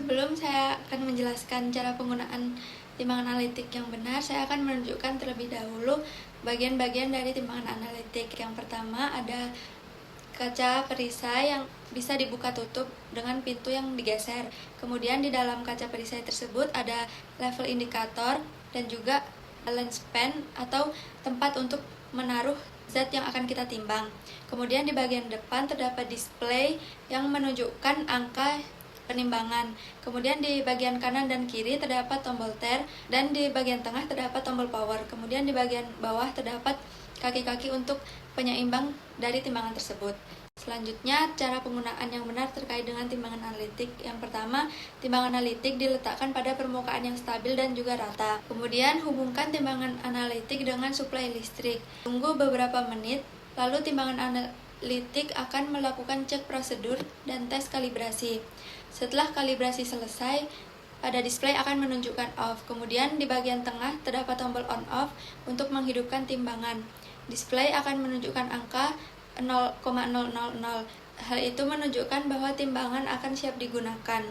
Sebelum saya akan menjelaskan cara penggunaan timbangan analitik yang benar, saya akan menunjukkan terlebih dahulu bagian-bagian dari timbangan analitik. Yang pertama ada kaca perisai yang bisa dibuka tutup dengan pintu yang digeser. Kemudian di dalam kaca perisai tersebut ada level indikator dan juga lens pen atau tempat untuk menaruh zat yang akan kita timbang. Kemudian di bagian depan terdapat display yang menunjukkan angka penimbangan. Kemudian di bagian kanan dan kiri terdapat tombol tar dan di bagian tengah terdapat tombol power. Kemudian di bagian bawah terdapat kaki-kaki untuk penyeimbang dari timbangan tersebut. Selanjutnya, cara penggunaan yang benar terkait dengan timbangan analitik. Yang pertama, timbangan analitik diletakkan pada permukaan yang stabil dan juga rata. Kemudian, hubungkan timbangan analitik dengan suplai listrik. Tunggu beberapa menit, lalu timbangan analitik akan melakukan cek prosedur dan tes kalibrasi. Setelah kalibrasi selesai, pada display akan menunjukkan off. Kemudian di bagian tengah terdapat tombol on off untuk menghidupkan timbangan. Display akan menunjukkan angka 0,000. Hal itu menunjukkan bahwa timbangan akan siap digunakan.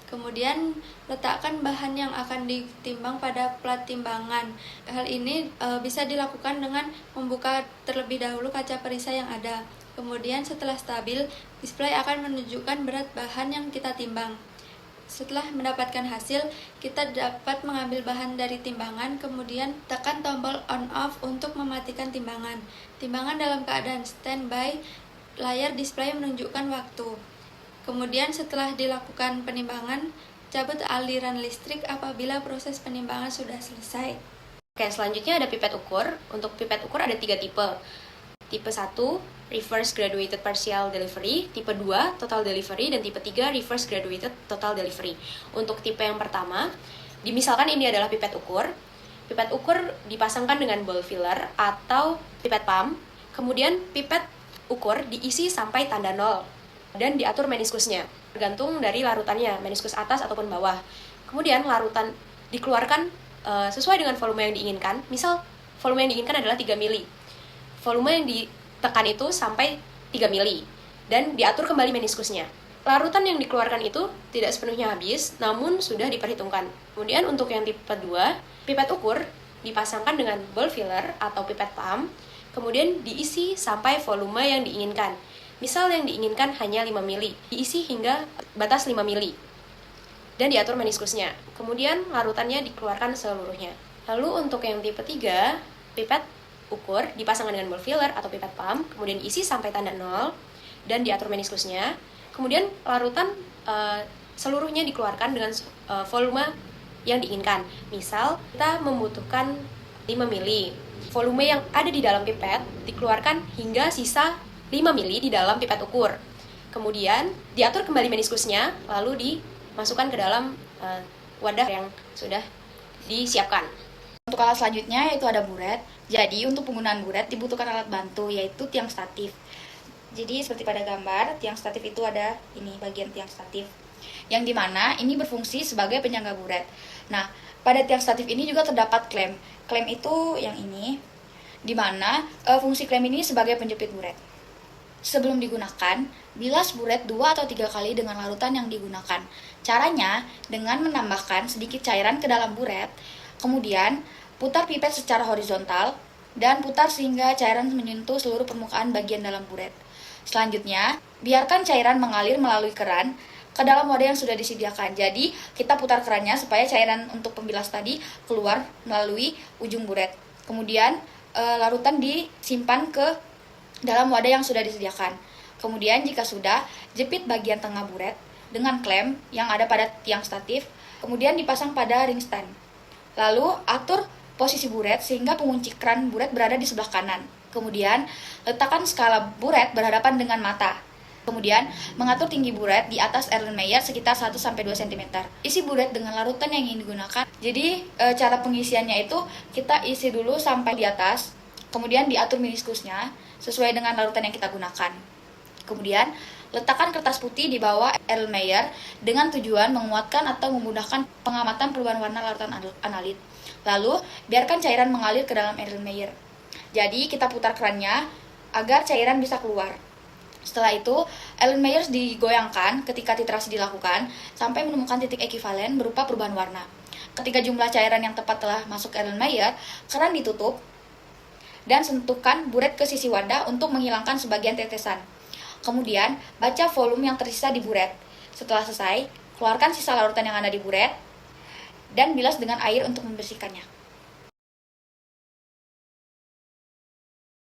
Kemudian letakkan bahan yang akan ditimbang pada plat timbangan. Hal ini bisa dilakukan dengan membuka terlebih dahulu kaca perisai yang ada. Kemudian setelah stabil, display akan menunjukkan berat bahan yang kita timbang. Setelah mendapatkan hasil, kita dapat mengambil bahan dari timbangan, kemudian tekan tombol on off untuk mematikan timbangan. Timbangan dalam keadaan standby, layar display menunjukkan waktu. Kemudian setelah dilakukan penimbangan, cabut aliran listrik apabila proses penimbangan sudah selesai. Oke, selanjutnya ada pipet ukur. Untuk pipet ukur ada 3 tipe. Tipe 1, Reverse Graduated Partial Delivery, tipe 2, Total Delivery, dan tipe 3, Reverse Graduated Total Delivery. Untuk tipe yang pertama, misalkan ini adalah pipet ukur. Pipet ukur dipasangkan dengan ball filler atau pipet pump. Kemudian pipet ukur diisi sampai tanda 0 dan diatur meniskusnya, tergantung dari larutannya, meniskus atas ataupun bawah. Kemudian larutan dikeluarkan sesuai dengan volume yang diinginkan. Misal volume yang diinginkan adalah 3 mili. Volume yang ditekan itu sampai 3 mili dan diatur kembali meniskusnya. Larutan yang dikeluarkan itu tidak sepenuhnya habis, namun sudah diperhitungkan. Kemudian untuk yang tipe 2, pipet ukur dipasangkan dengan ball filler atau pipet pump, kemudian diisi sampai volume yang diinginkan. Misal yang diinginkan hanya 5 mili, diisi hingga batas 5 mili dan diatur meniskusnya. Kemudian larutannya dikeluarkan seluruhnya. Lalu untuk yang tipe 3, pipet ukur dipasangkan dengan ball filler atau pipet pump, kemudian diisi sampai tanda 0 dan diatur meniskusnya. Kemudian larutan seluruhnya dikeluarkan dengan volume yang diinginkan. Misal kita membutuhkan 5 mili. Volume yang ada di dalam pipet dikeluarkan hingga sisa 5 mili di dalam pipet ukur. Kemudian diatur kembali meniskusnya, lalu dimasukkan ke dalam wadah yang sudah disiapkan. Untuk alat selanjutnya yaitu ada buret. Jadi untuk penggunaan buret dibutuhkan alat bantu yaitu tiang statif. Jadi seperti pada gambar, tiang statif itu ada ini bagian tiang statif, yang dimana ini berfungsi sebagai penyangga buret. Nah, pada tiang statif ini juga terdapat klem. Klem itu yang ini, dimana fungsi klem ini sebagai penjepit buret. Sebelum digunakan, bilas buret 2 atau 3 kali dengan larutan yang digunakan. Caranya dengan menambahkan sedikit cairan ke dalam buret, kemudian putar pipet secara horizontal dan putar sehingga cairan menyentuh seluruh permukaan bagian dalam buret. Selanjutnya, biarkan cairan mengalir melalui keran ke dalam wadah yang sudah disediakan. Jadi, kita putar kerannya supaya cairan untuk pembilas tadi keluar melalui ujung buret. Kemudian, larutan disimpan ke dalam wadah yang sudah disediakan. Kemudian, jika sudah, jepit bagian tengah buret dengan klem yang ada pada tiang statif, kemudian dipasang pada ring stand. Lalu, atur posisi buret sehingga pengunci keran buret berada di sebelah kanan. Kemudian, letakkan skala buret berhadapan dengan mata. Kemudian, mengatur tinggi buret di atas Erlenmeyer sekitar 1-2 cm. Isi buret dengan larutan yang ingin digunakan. Jadi, cara pengisiannya itu kita isi dulu sampai di atas, kemudian diatur meniskusnya sesuai dengan larutan yang kita gunakan. Kemudian, letakkan kertas putih di bawah Erlenmeyer dengan tujuan menguatkan atau memudahkan pengamatan perubahan warna larutan analit. Lalu, biarkan cairan mengalir ke dalam Erlenmeyer. Jadi, kita putar kerannya agar cairan bisa keluar. Setelah itu, Erlenmeyers digoyangkan ketika titrasi dilakukan sampai menemukan titik ekivalen berupa perubahan warna. Ketika jumlah cairan yang tepat telah masuk ke Erlenmeyer, keran ditutup dan sentuhkan buret ke sisi wadah untuk menghilangkan sebagian tetesan. Kemudian, baca volume yang tersisa di buret. Setelah selesai, keluarkan sisa larutan yang ada di buret dan bilas dengan air untuk membersihkannya.